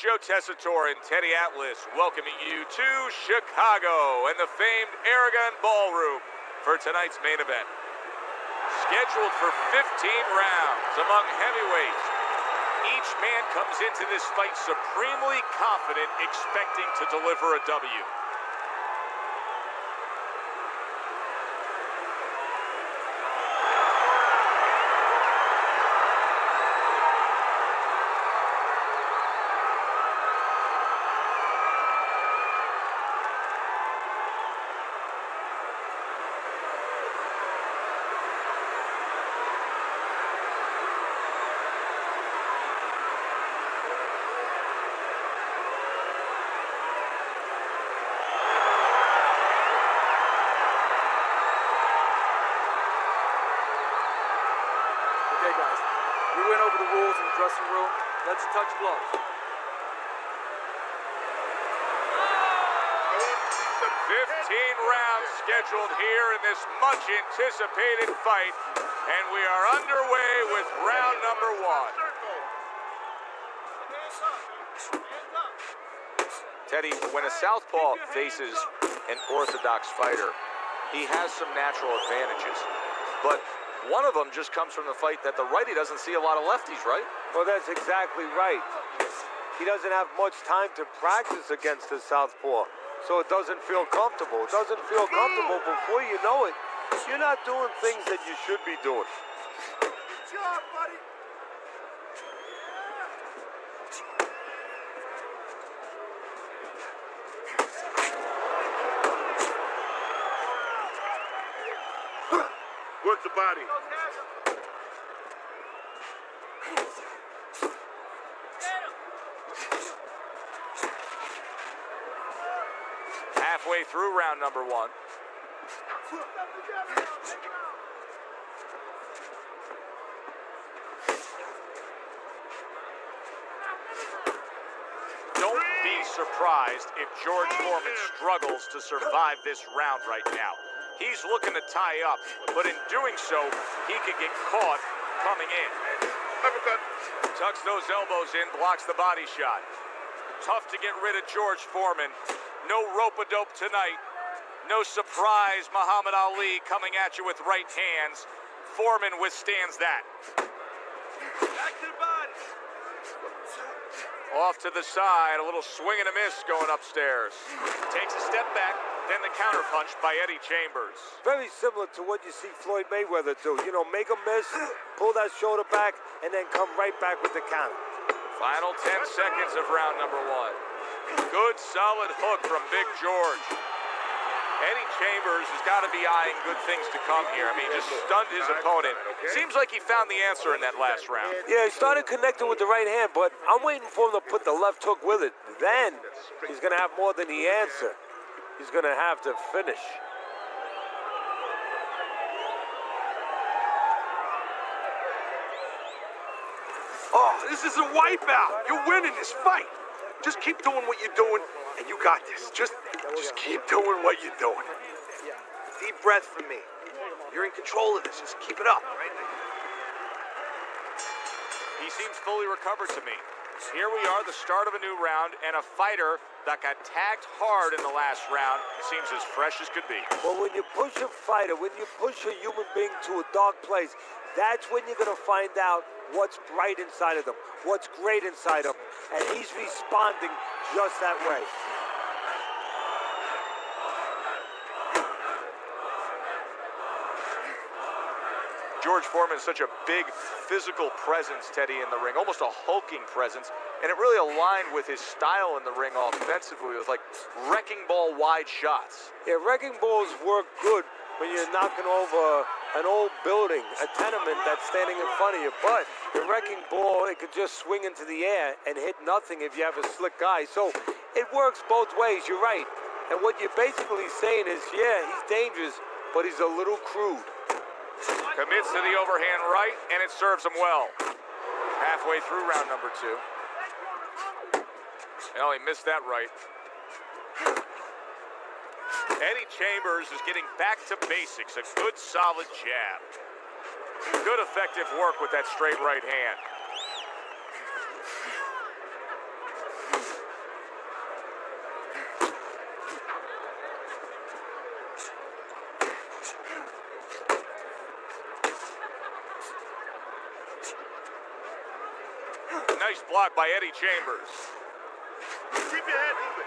Joe Tessitore and Teddy Atlas welcoming you to Chicago and the famed Aragon Ballroom for tonight's main event. Scheduled for 15 rounds among heavyweights. Each man comes into this fight supremely confident, expecting to deliver a W. Okay, guys, we went over the rules in the dressing room. Let's touch gloves. 15 rounds scheduled here in this much anticipated fight, and we are underway with round number 1. Teddy, when a southpaw faces an orthodox fighter, he has some natural advantages, but one of them just comes from the fight that the righty doesn't see a lot of lefties, right? Well, that's exactly right. He doesn't have much time to practice against the southpaw, so it doesn't feel comfortable. It doesn't feel comfortable. Before you know it, you're not doing things that you should be doing. Good job, buddy. Work the body. Halfway through round number 1. Don't be surprised if George Foreman struggles to survive this round right now. He's looking to tie up, but in doing so, he could get caught coming in. Uppercut. Tucks those elbows in, blocks the body shot. Tough to get rid of George Foreman. No rope-a-dope tonight. No surprise Muhammad Ali coming at you with right hands. Foreman withstands that. Back to the body. Off to the side, a little swing and a miss going upstairs. Takes a step back, then the counterpunch by Eddie Chambers. Very similar to what you see Floyd Mayweather do. You know, make a miss, pull that shoulder back, and then come right back with the counter. Final 10 seconds of round number 1. Good solid hook from Big George. Eddie Chambers has got to be eyeing good things to come here. I mean, he just stunned his opponent. Seems like he found the answer in that last round. Yeah, he started connecting with the right hand, but I'm waiting for him to put the left hook with it. Then he's going to have more than the answer. He's going to have to finish. Oh, this is a wipeout. You're winning this fight. Just keep doing what you're doing, and you got this. Just keep doing what you're doing. Deep breath from me. You're in control of this. Just keep it up, right? He seems fully recovered to me. Here we are, the start of a new round, and a fighter that got tagged hard in the last round seems as fresh as could be. Well, when you push a fighter, when you push a human being to a dark place, that's when you're going to find out what's bright inside of them, what's great inside of them. And he's responding just that way. George Foreman is such a big physical presence, Teddy, in the ring, almost a hulking presence, and it really aligned with his style in the ring offensively with like wrecking ball wide shots. Yeah, wrecking balls work good when you're knocking over an old building, a tenement that's standing in front of you, but the wrecking ball, it could just swing into the air and hit nothing if you have a slick guy. So it works both ways, you're right. And what you're basically saying is, yeah, he's dangerous, but he's a little crude. Commits to the overhand right, and it serves him well. Halfway through round number 2. Well, he missed that right. Eddie Chambers is getting back to basics. A good, solid jab. Good, effective work with that straight right hand. Nice block by Eddie Chambers. Keep your head moving.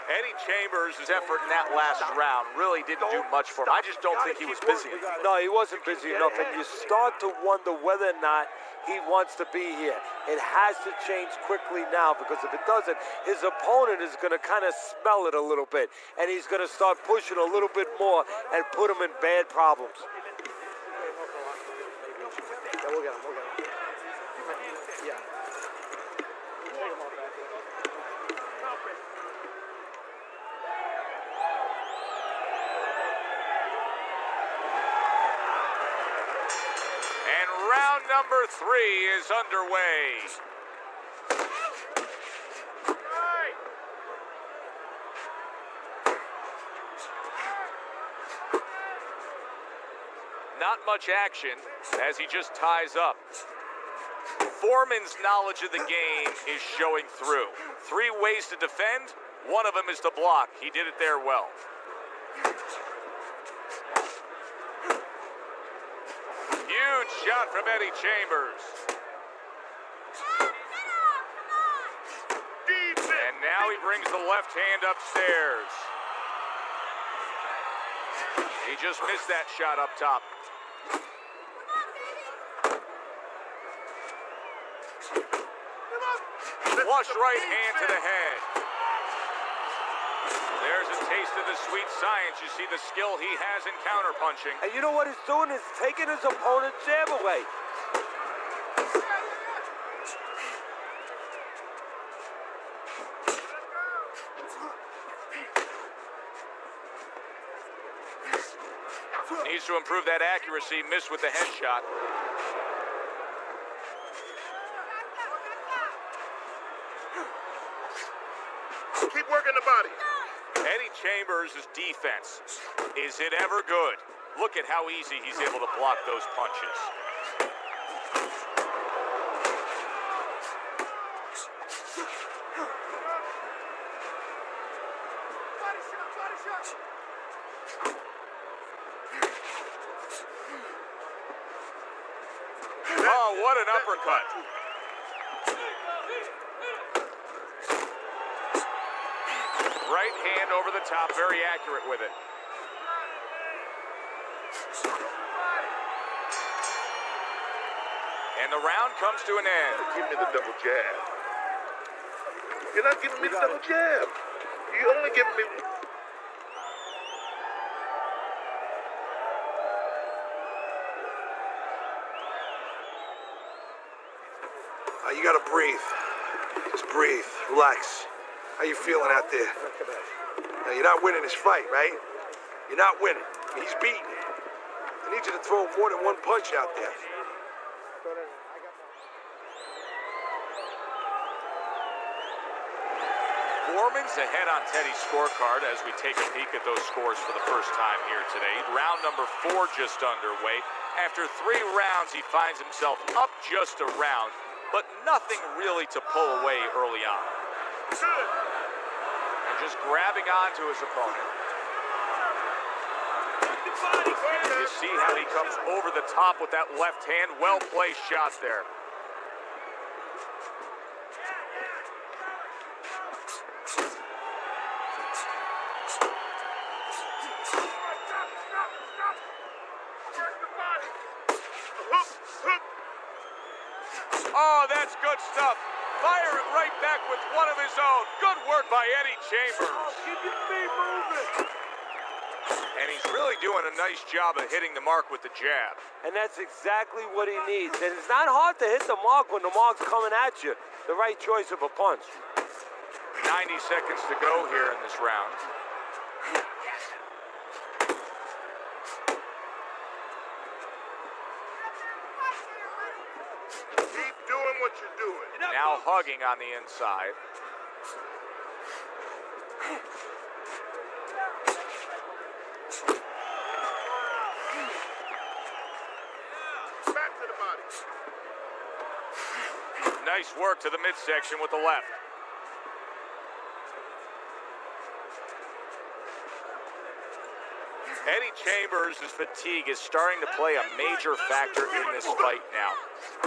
Eddie Chambers' effort in that last round really didn't do much for him. I just don't think he was busy enough. No, he wasn't busy enough, and you start to wonder whether or not he wants to be here. It has to change quickly now, because if it doesn't, his opponent is going to kind of smell it a little bit, and he's going to start pushing a little bit more and put him in bad problems. Yeah, we'll get him. Yeah. And round number 3 is underway. Not much action as he just ties up. Foreman's knowledge of the game is showing through. 3 ways to defend. One of them is to block. He did it there well. Huge shot from Eddie Chambers. And now he brings the left hand upstairs. He just missed that shot up top. Flush right hand to the head. There's a taste of the sweet science. You see the skill he has in counterpunching. And you know what he's doing? He's taking his opponent's jab away. Needs to improve that accuracy. Missed with the headshot. Keep working the body. Eddie Chambers' defense. Is it ever good? Look at how easy he's able to block those punches. Oh, what an uppercut. Right hand over the top, very accurate with it. And the round comes to an end. Give me the double jab. You're not giving me the double jab. You're only giving me... You gotta breathe. Just breathe. Relax. How you feeling out there? Now, you're not winning this fight, right? You're not winning. He's beating you. I need you to throw more than one punch out there. Foreman's ahead on Teddy's scorecard as we take a peek at those scores for the first time here today. Round number 4 just underway. After 3 rounds, he finds himself up just a round, but nothing really to pull away early on. And just grabbing onto his opponent. You see how he comes over the top with that left hand. Well-placed shot there. Oh, that's good stuff. Fire it right back with one of his own. Good work by Eddie Chambers. Keep your feet moving. And he's really doing a nice job of hitting the mark with the jab. And that's exactly what he needs. And it's not hard to hit the mark when the mark's coming at you. The right choice of a punch. 90 seconds to go here in this round. Keep doing what you're doing. Now hugging on the inside. Nice work to the midsection with the left. Eddie Chambers' fatigue is starting to play a major factor in this fight now.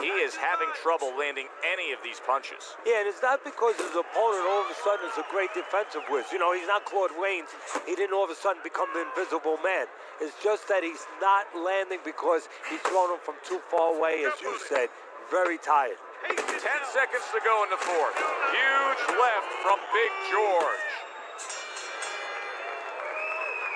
He is having trouble landing any of these punches. Yeah, and it's not because his opponent all of a sudden is a great defensive whiz. You know, he's not Claude Rains. He didn't all of a sudden become the invisible man. It's just that he's not landing because he's throwing him from too far away, as you said, very tired. 10 seconds to go in the fourth. Huge left from Big George.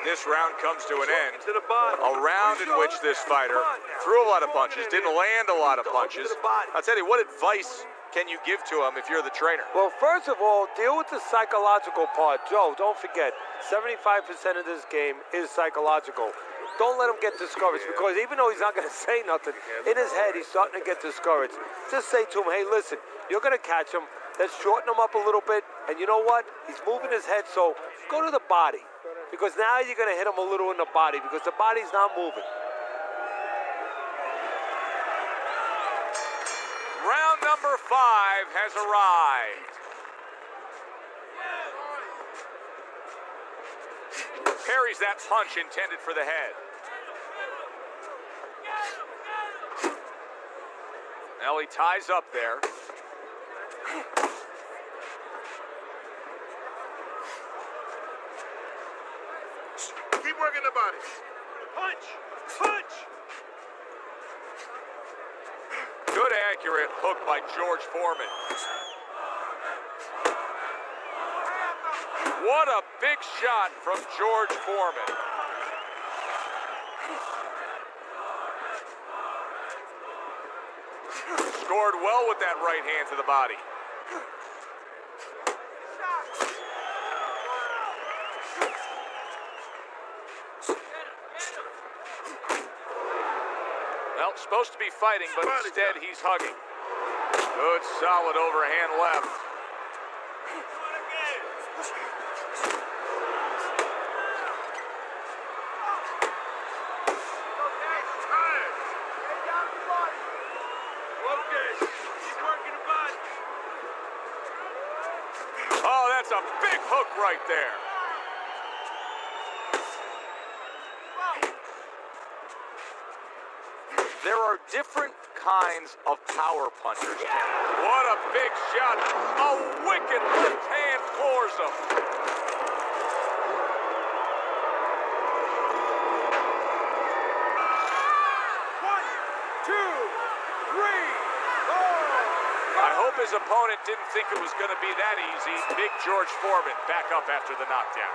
This round comes to an end. A round in which this fighter threw a lot of punches, didn't land a lot of punches. I'll tell you, what advice can you give to him if you're the trainer? Well, first of all, deal with the psychological part. Joe, don't forget, 75% of this game is psychological. Don't let him get discouraged, because even though he's not going to say nothing, in his head he's starting to get discouraged. Just say to him, hey, listen, you're going to catch him. Let's shorten him up a little bit. And you know what? He's moving his head, so go to the body. Because now you're going to hit him a little in the body, because the body's not moving. Round number 5 has arrived. Parries that punch intended for the head. Now he ties up there. Keep working the body. Punch! Punch! Good accurate hook by George Foreman. What a big shot from George Foreman. Scored well with that right hand to the body. Well, supposed to be fighting, but instead he's hugging. Good, solid overhand left. Oh, that's a big hook right there. There are different kinds of power punchers. What a big shot. A wicked left hand floors him. One, two, three, four. I hope his opponent didn't think it was going to be that easy. Big George Foreman back up after the knockdown.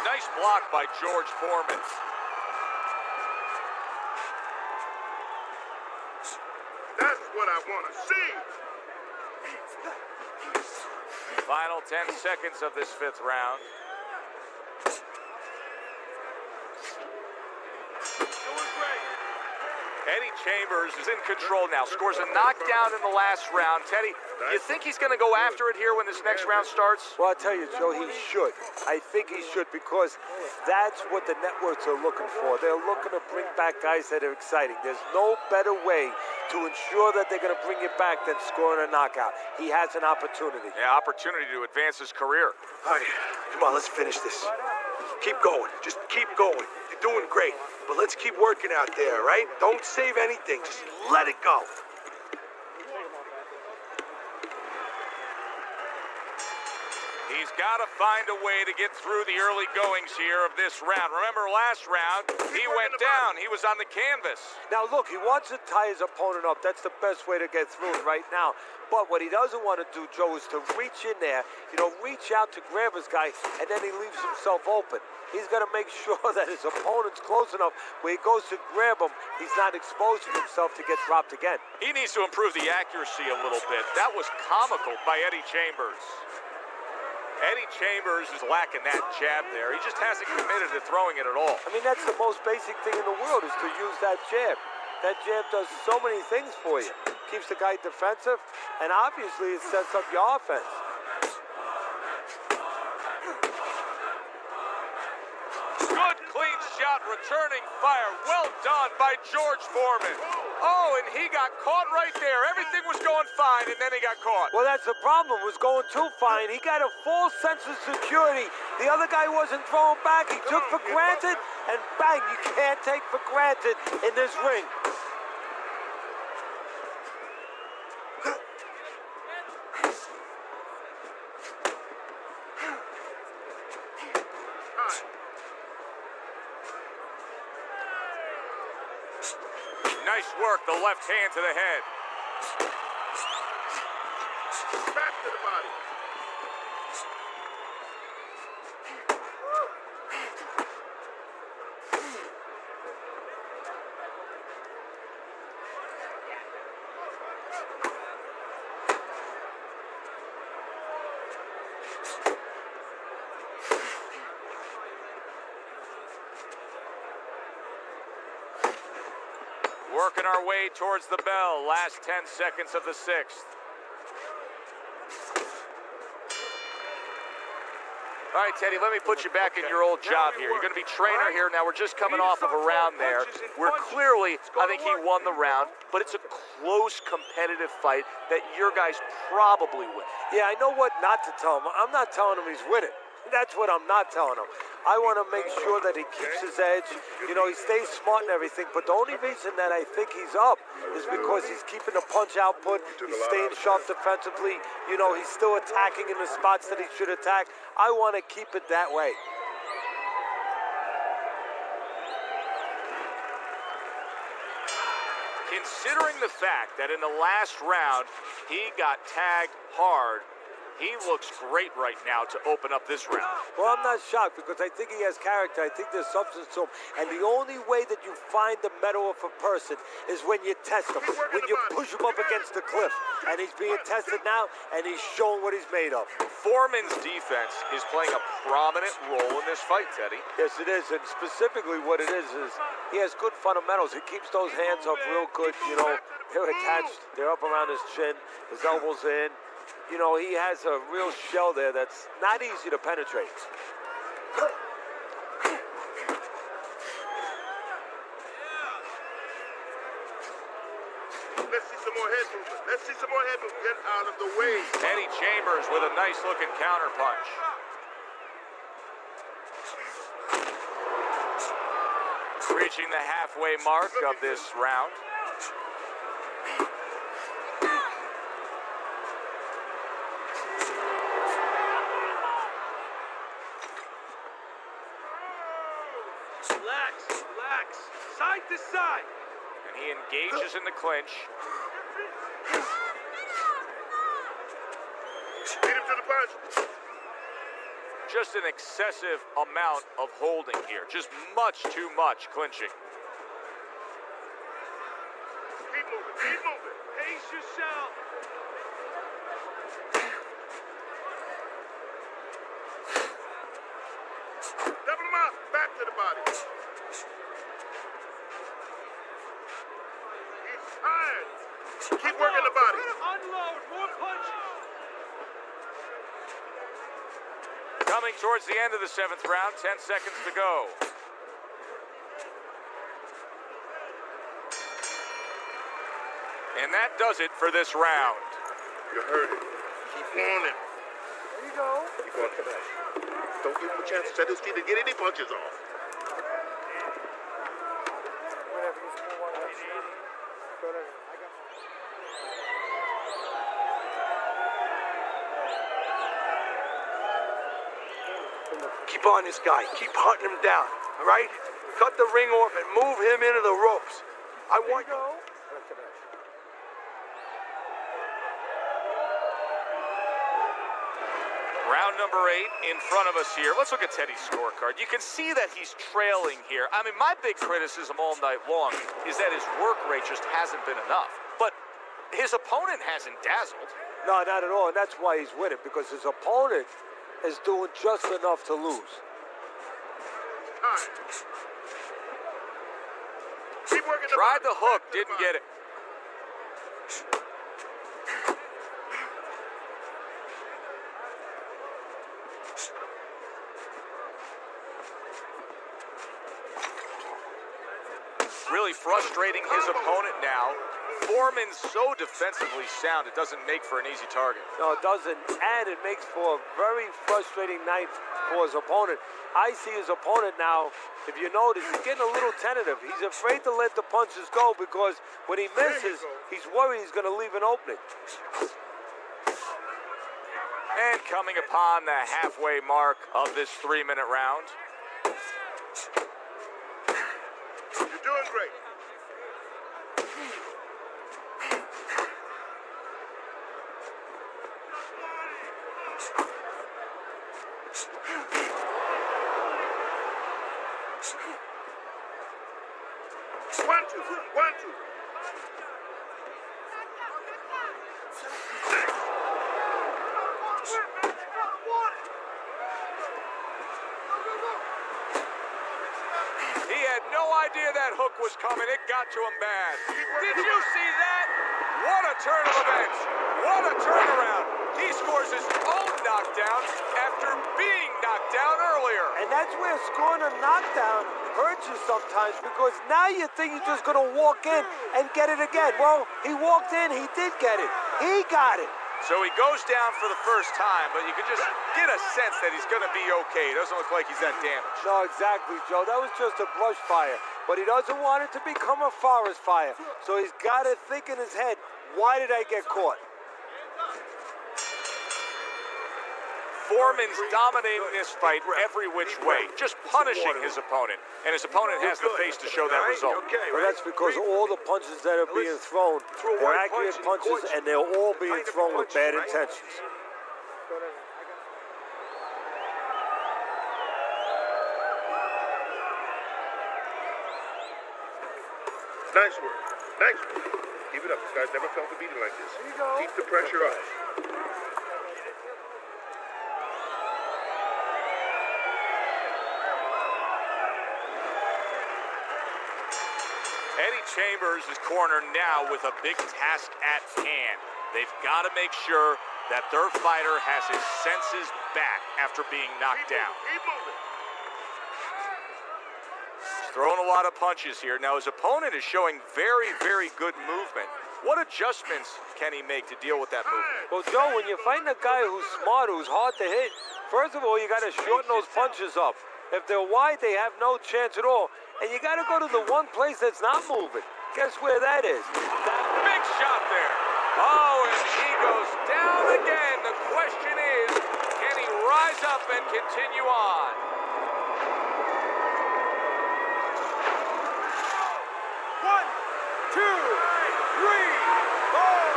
Nice block by George Foreman. That's what I want to see. Final 10 seconds of this 5th round. Doing great. Eddie Chambers is in control now. Scores a knockdown in the last round. Teddy, you think he's going to go after it here when this next round starts? Well, I'll tell you, Joe, he should. I think he should, because that's what the networks are looking for. They're looking to bring back guys that are exciting. There's no better way to ensure that they're going to bring you back than scoring a knockout. He has an opportunity. Yeah, opportunity to advance his career. All right, come on, let's finish this. Keep going. Just keep going. You're doing great. But let's keep working out there, right? Don't save anything. Just let it go. He's got to find a way to get through the early goings here of this round. Remember last round, he went down. He was on the canvas. Now, look, he wants to tie his opponent up. That's the best way to get through it right now. But what he doesn't want to do, Joe, is to reach in there, reach out to grab his guy, and then he leaves himself open. He's got to make sure that his opponent's close enough where he goes to grab him, he's not exposing himself to get dropped again. He needs to improve the accuracy a little bit. That was comical by Eddie Chambers. Eddie Chambers is lacking that jab there. He just hasn't committed to throwing it at all. I mean, that's the most basic thing in the world, is to use that jab. That jab does so many things for you. Keeps the guy defensive, and obviously it sets up your offense. Good clean shot, returning fire. Well done by George Foreman. Oh, and he got caught right there. Everything was going fine, and then he got caught. Well, that's the problem. Was going too fine. He got a false sense of security. The other guy wasn't throwing back. He took for granted, and bang, you can't take for granted in this ring. Nice work, the left hand to the head. Back to the body. Working our way towards the bell. Last 10 seconds of the sixth. All right, Teddy, let me put you back in your old job here. You're going to be trainer here. Now, we're just coming off of a round there where clearly, I think he won the round, but it's a close, competitive fight that your guys probably win. Yeah, I know what not to tell him. I'm not telling him he's winning. That's what I'm not telling him. I want to make sure that he keeps his edge. You know, he stays smart and everything, but the only reason that I think he's up is because he's keeping the punch output, he's staying sharp defensively, you know, he's still attacking in the spots that he should attack. I want to keep it that way. Considering the fact that in the last round, he got tagged hard, he looks great right now to open up this round. Well, I'm not shocked because I think he has character. I think there's substance to him. And the only way that you find the mettle of a person is when you test him, when you push him up against the cliff. And he's being tested now, and he's showing what he's made of. Foreman's defense is playing a prominent role in this fight, Teddy. Yes, it is. And specifically what it is he has good fundamentals. He keeps those hands up real good. You know, they're attached. They're up around his chin, his elbows in. You know, he has a real shell there that's not easy to penetrate. Let's see some more head movement. Let's see some more head movement. Get out of the way. Eddie Chambers with a nice looking counter punch. Reaching the halfway mark of this round. Relax. Side to side. And he engages in the clinch. Beat him to the punch. Just an excessive amount of holding here. Just much too much clinching. Keep moving. Keep moving. Pace yourself. Double him up. Back to the body. He's tired. Keep working the body. Unload. More punches. Coming towards the end of the seventh round, 10 seconds to go. And that does it for this round. You heard it. Keep on him. There you go. Keep on him. Don't give him a chance to set his feet and get any punches off. Whatever. Just move on. Go to. I got. Keep on this guy. Keep hunting him down, all right? Cut the ring off and move him into the ropes. I want you. Round number 8 in front of us here. Let's look at Teddy's scorecard. You can see that he's trailing here. I mean, my big criticism all night long is that his work rate just hasn't been enough. But his opponent hasn't dazzled. No, not at all. And that's why he's winning, because his opponent is doing just enough to lose. Time. Keep working the Tried body. the hook, Back to the didn't body. get it. Really frustrating his opponent now. Foreman's so defensively sound, it doesn't make for an easy target. No, it doesn't, and it makes for a very frustrating night for his opponent. I see his opponent now, if you notice, he's getting a little tentative. He's afraid to let the punches go because when he misses, he's worried he's going to leave an opening. And coming upon the halfway mark of this 3-minute round. You're doing great. One, two, one, two. He had no idea that hook was coming. It got to him bad. Did you see that? What a turn of events. What a turnaround. He scores his own knockdown after being knocked down earlier. And that's where scoring a knockdown hurts you sometimes because now you think you're just going to walk in and get it again. Well, he walked in, he did get it. He got it. So he goes down for the first time, but you can just get a sense that he's going to be okay. It doesn't look like he's that damaged. No, exactly, Joe. That was just a brush fire. But he doesn't want it to become a forest fire. So he's got to think in his head, why did I get caught? Foreman's dominating this fight every which way, just punishing his opponent. And his opponent has the face to show that result. Well, that's because all the punches that are being thrown, they're accurate punches, and they're all being thrown with bad intentions. Nice work. Nice work. Keep it up. This guy's never felt a beating like this. Keep the pressure up. Eddie Chambers is cornered now with a big task at hand. They've got to make sure that their fighter has his senses back after being knocked down. Keep moving. He's throwing a lot of punches here. Now his opponent is showing very, very good movement. What adjustments can he make to deal with that movement? Well, Joe, when you're fighting a guy who's smart, who's hard to hit, first of all, you got to shorten those punches up. If they're wide, they have no chance at all. And you got to go to the one place that's not moving. Guess where that is? Big shot there. Oh, and he goes down again. The question is, can he rise up and continue on? One, two, three, four.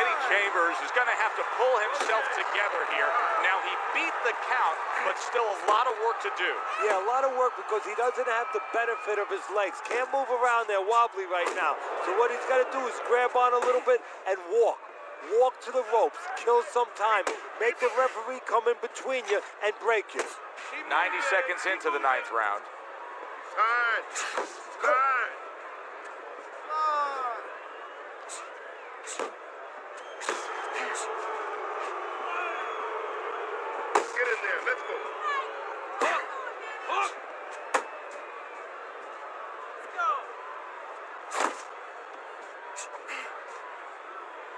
Eddie Chambers is going to have to pull himself together here. Now, he beat the count, but still a lot of work to do. Yeah, a lot of work because he doesn't have the benefit of his legs. Can't move around there wobbly right now. So what he's got to do is grab on a little bit and walk. Walk to the ropes, kill some time, make the referee come in between you and break you. 90 seconds into the 9th round. Time. Time. Get in there. Let's go.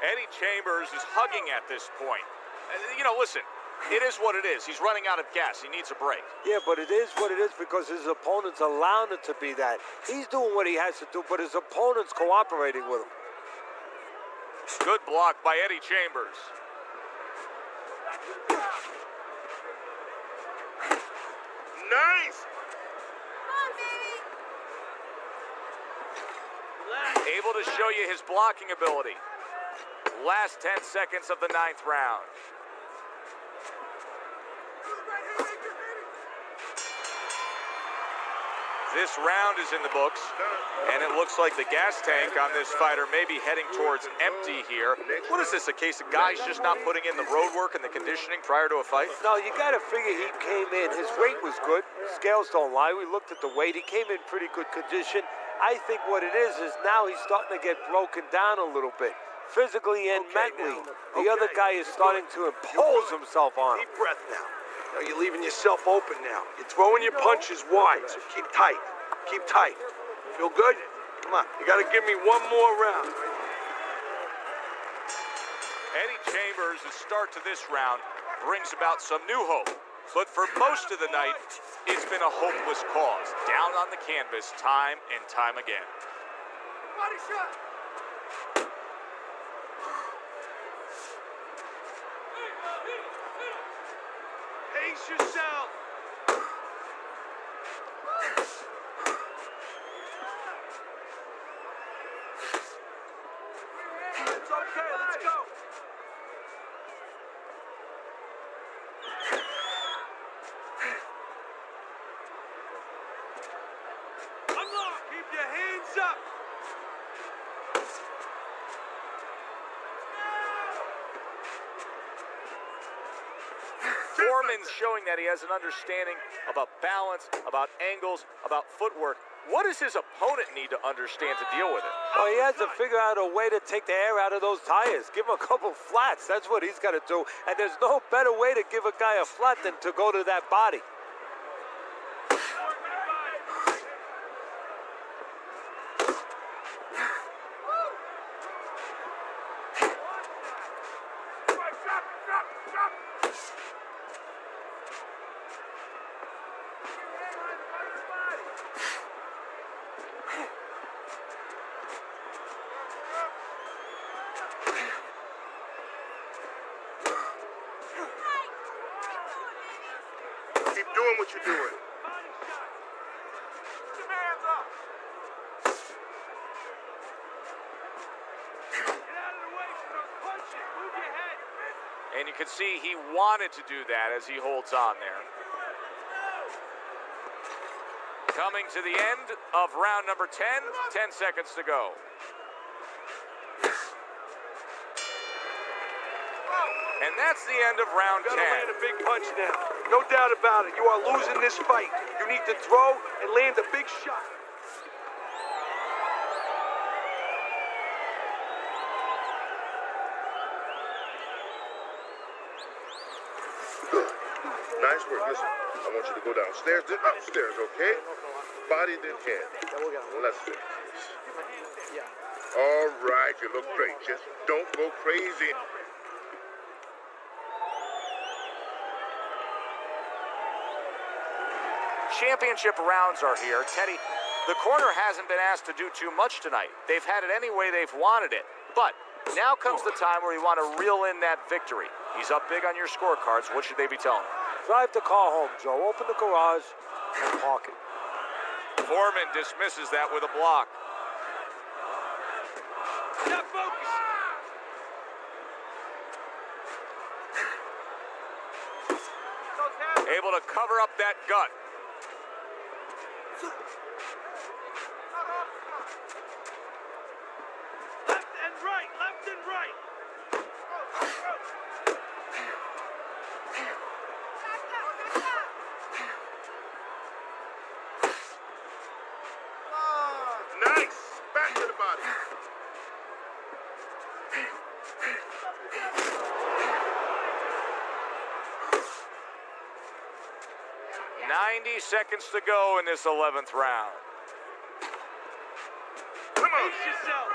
Eddie Chambers is hugging at this point. You know, listen, it is what it is. He's running out of gas. He needs a break. Yeah, but it is what it is because his opponent's allowing it to be that. He's doing what he has to do, but his opponent's cooperating with him. Good block by Eddie Chambers. Nice. Able to show you his blocking ability. Last 10 seconds of the 9th round. This round is in the books, and it looks like the gas tank on this fighter may be heading towards empty here. What is this, a case of guys just not putting in the road work and the conditioning prior to a fight? No, you got to figure he came in. His weight was good. Scales don't lie. We looked at the weight. He came in pretty good condition. I think what it is now he's starting to get broken down a little bit. Physically and mentally. The other guy is starting to impose himself on him. Deep breath now. Now you're leaving yourself open now. You're throwing your punches wide, so keep tight. Keep tight. Feel good? Come on, you gotta give me one more round. Eddie Chambers' start to this round brings about some new hope. But for most of the night, it's been a hopeless cause. Down on the canvas time and time again. Body shot! Pace yourself! It's okay, let's go! Unlock! Keep your hands up! Foreman's showing that he has an understanding about balance, about angles, about footwork. What does his opponent need to understand to deal with it? Well, he has to figure out a way to take the air out of those tires. Give him a couple flats. That's what he's got to do. And there's no better way to give a guy a flat than to go to that body. Keep doing what you're doing. Keep your hands up. Get out of the way from those punches. Move your head. And you can see he wanted to do that as he holds on there. Coming to the end of round number 10, 10 seconds to go. And that's the end of round 10. You gotta land a big punch now. No doubt about it. You are losing this fight. You need to throw and land a big shot. Good. Nice work. Listen, I want you to go downstairs, then upstairs, okay? Body, then head. Let's do this. All right, you look great. Just don't go crazy. Championship rounds are here. Teddy, the corner hasn't been asked to do too much tonight. They've had it any way they've wanted it. But now comes the time where you want to reel in that victory. He's up big on your scorecards. What should they be telling him? Drive the car home, Joe. Open the garage and park it. Foreman dismisses that with a block. Now focus. Able to cover up that gut. Left and right, left and right. Nice. Back to the body. "90 seconds to go in this 11th round. Come on. Pace yourself.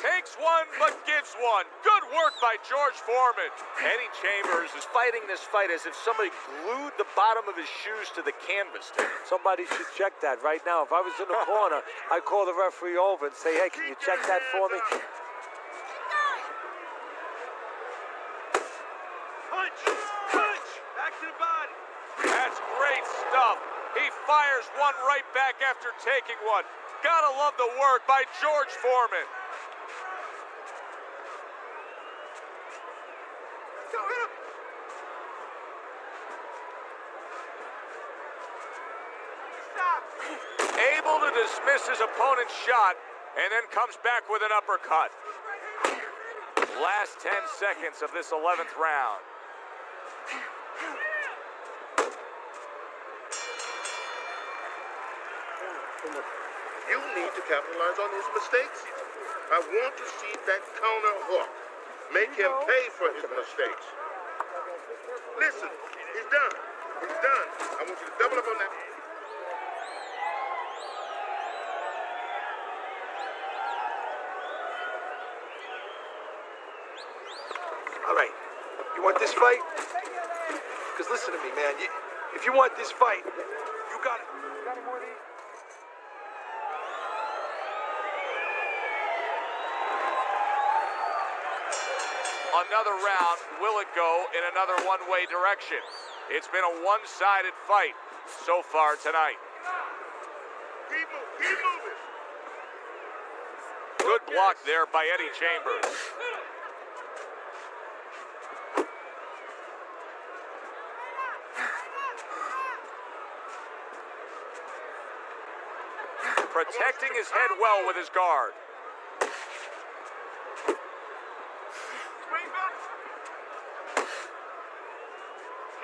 Takes one, but gives one. Good work by George Foreman. Eddie Chambers is fighting this fight as if somebody glued the bottom of his shoes to the canvas. Somebody should check that right now. If I was in the corner, I'd call the referee over and say, hey, can you check that for me? Punch, punch. Back to the body. That's great stuff. He fires one right back after taking one. Gotta love the work by George Foreman. Go hit him. Stop. Able to dismiss his opponent's shot and then comes back with an uppercut. Last 10 seconds of this 11th round. You need to capitalize on his mistakes. I want to see that counter hook. Make him pay for his mistakes. Listen, he's done. He's done. I want you to double up on that. All right. You want this fight? Because listen to me, man. If you want this fight, you got it. Got any more of these? Another round. Will it go in another one-way direction? It's been a one-sided fight so far tonight. Keep moving. Good block there by Eddie Chambers. Protecting his head well with his guard.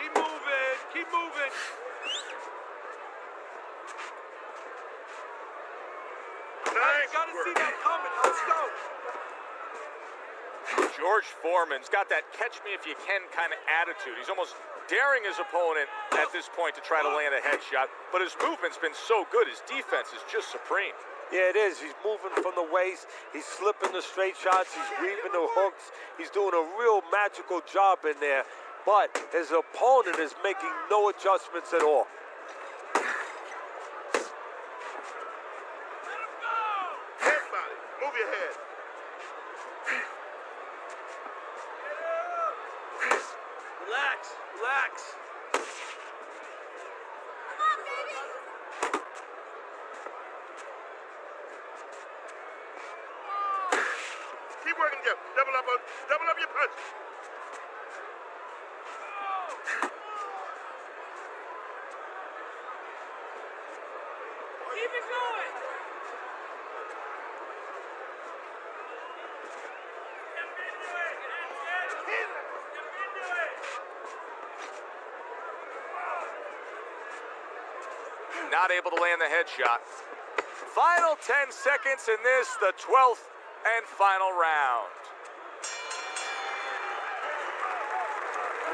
Keep moving. Keep moving. Nice Gotta work. see that coming. Let's go. George Foreman's got that catch-me-if-you-can kind of attitude. He's almost daring his opponent at this point to try to land a headshot, but his movement's been so good. His defense is just supreme. Yeah, it is. He's moving from the waist. He's slipping the straight shots. He's weaving the hooks. He's doing a real magical job in there. But his opponent is making no adjustments at all. Head body. Move your head. Relax. Relax. Keep working, Jeff. Double up your punch. Keep it going. Not able to land the headshot. Final 10 seconds in this, the 12th and final round.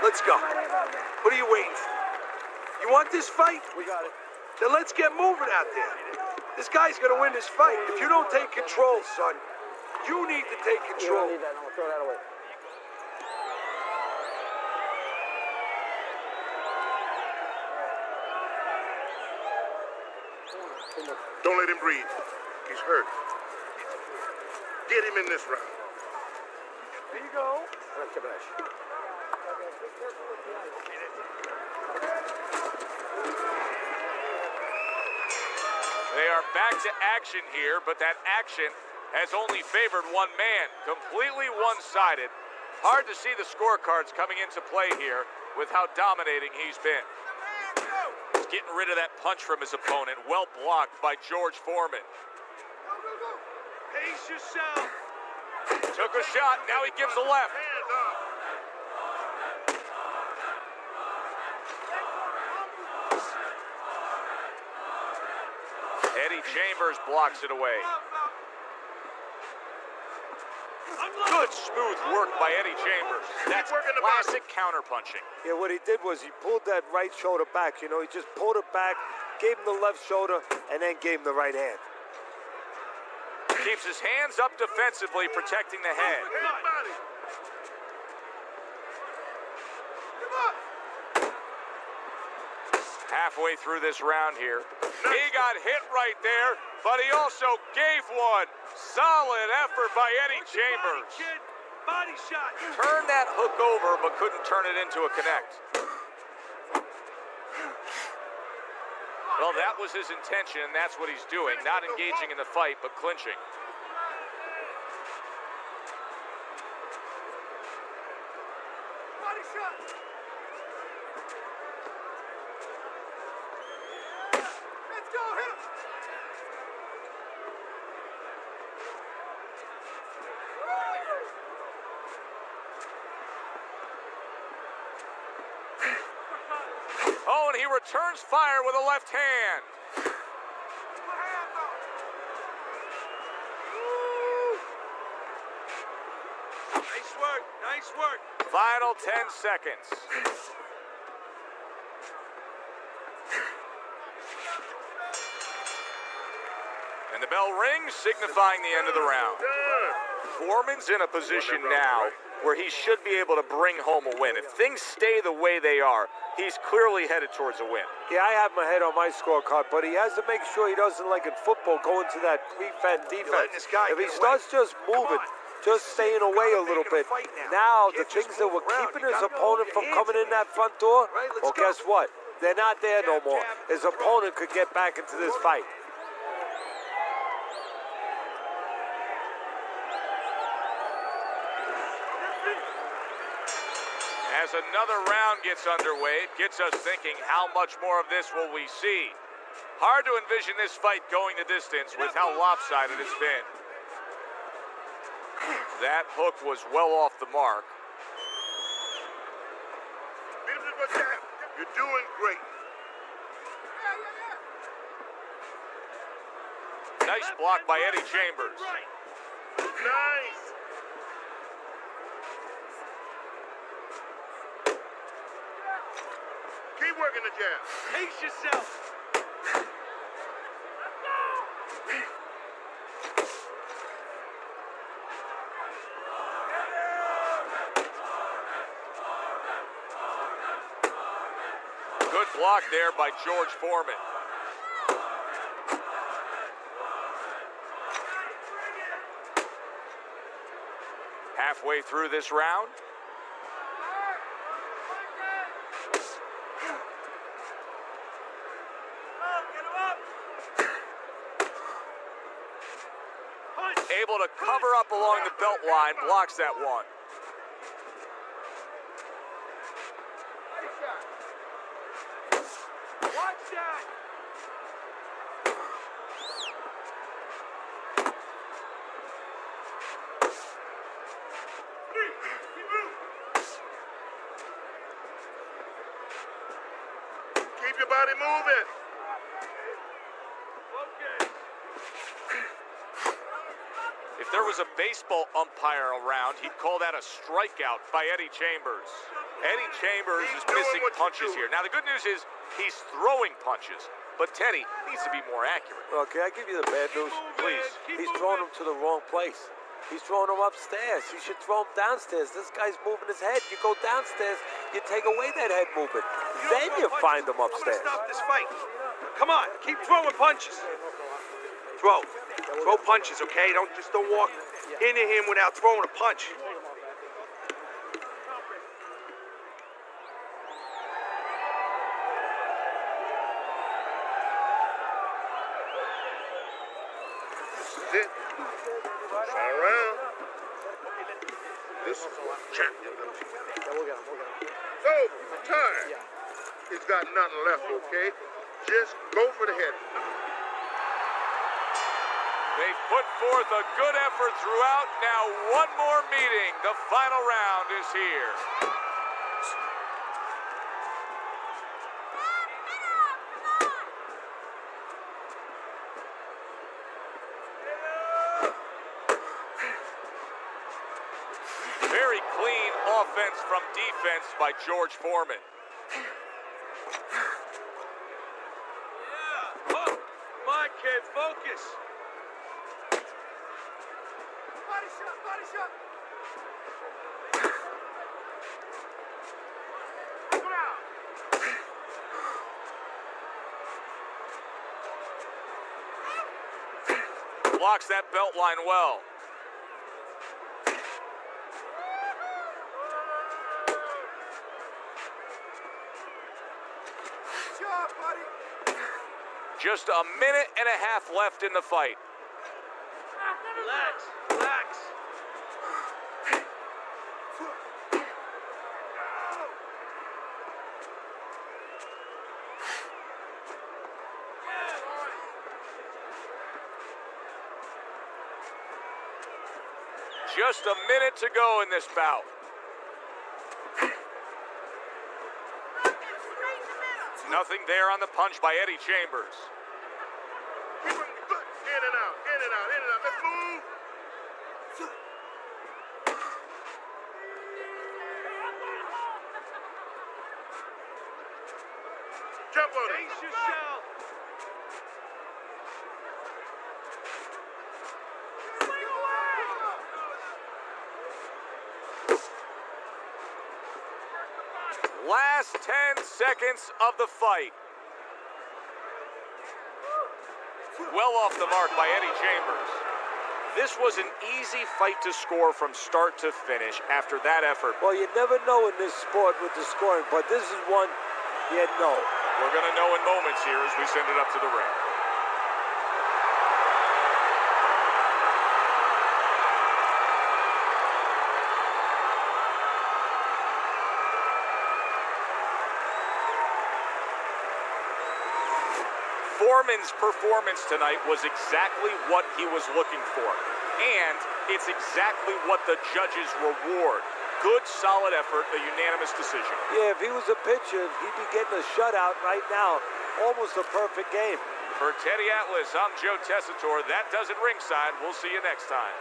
Let's go. What are you waiting for? You want this fight? We got it. Then let's get moving out there. This guy's gonna win this fight. If you don't take control, son, you need to take control. that. I'm gonna throw that away. Don't let him breathe. He's hurt. Get him in this round. There you go. They are back to action here, but that action has only favored one man, completely one-sided. Hard to see the scorecards coming into play here with how dominating he's been. He's getting rid of that punch from his opponent, well blocked by George Foreman. Pace yourself. Took a shot, now he gives a left. Hands up. Eddie Chambers blocks it away. Good smooth work by Eddie Chambers. That's classic counterpunching. Yeah, what he did was he pulled that right shoulder back. You know, he just pulled it back, gave him the left shoulder, and then gave him the right hand. Keeps his hands up defensively, protecting the head. Head body. Halfway through this round here. He got hit right there, but he also gave one. Solid effort by Eddie Chambers. Kid, body shot. Turned that hook over, but couldn't turn it into a connect. Well, that was his intention, and that's what he's doing. Not engaging in the fight, but clinching. Body shot. Let's go, hit him. Oh, and he returns fire with a left hand. Nice work. Nice work. Final 10 seconds. And the bell rings, signifying the end of the round. Foreman's in a position now where he should be able to bring home a win. If things stay the way they are, he's clearly headed towards a win. Yeah, I have my head on my scorecard, but he has to make sure he doesn't, like in football, go into that prevent defense. this guy If he get starts just moving, just staying away a little bit, now the things that were keeping his opponent from coming in that front door, well, guess what? They're not there no more. His opponent could get back into this fight. As another round gets underway, it gets us thinking, how much more of this will we see? Hard to envision this fight going the distance with how lopsided it's been. That hook was well off the mark. You're doing great. Nice block by Eddie Chambers. Nice. Keep working the jab. Pace yourself. Good block there by George Foreman. Halfway through this round. Able to cover up along the belt line, blocks that one. Watch that. Keep your body moving. If there was a baseball umpire around, he'd call that a strikeout by Eddie Chambers. Eddie Chambers is missing punches here. Now, the good news is he's throwing punches, but Teddy needs to be more accurate. Well, can I give you the bad news? Please. He's throwing him to the wrong place. He's throwing him upstairs. You should throw him downstairs. This guy's moving his head. You go downstairs, you take away that head movement. Then you find him I'm gonna upstairs. stop this fight. Come on, keep throwing punches. Throw. Throw punches, okay? Don't walk into him without throwing a punch. This is it. Turn around. This is what champion looks like. So, time. He's got nothing left, okay? Just go for the head. They've put forth a good effort throughout. Now one more meeting. The final round is here. Very clean offense from defense by George Foreman. Yeah. Oh, come on, kid, focus. Body shot, body shot. Blocks that belt line well. Good job, buddy. Just a minute and a half left in the fight. Relax, relax. Just a minute to go in this bout. Nothing there on the punch by Eddie Chambers. In and out, in and out, in and out. Let's move. Jump on it. Pace yourself. Last 10 seconds of the fight. Well off the mark by Eddie Chambers. This was an easy fight to score from start to finish after that effort. Well, you never know in this sport with the scoring, but this is one you know. We're going to know in moments here as we send it up to the ring. Foreman's performance tonight was exactly what he was looking for. And it's exactly what the judges reward. Good, solid effort, a unanimous decision. Yeah, if he was a pitcher, he'd be getting a shutout right now. Almost a perfect game. For Teddy Atlas, I'm Joe Tessitore. That does it ringside. We'll see you next time.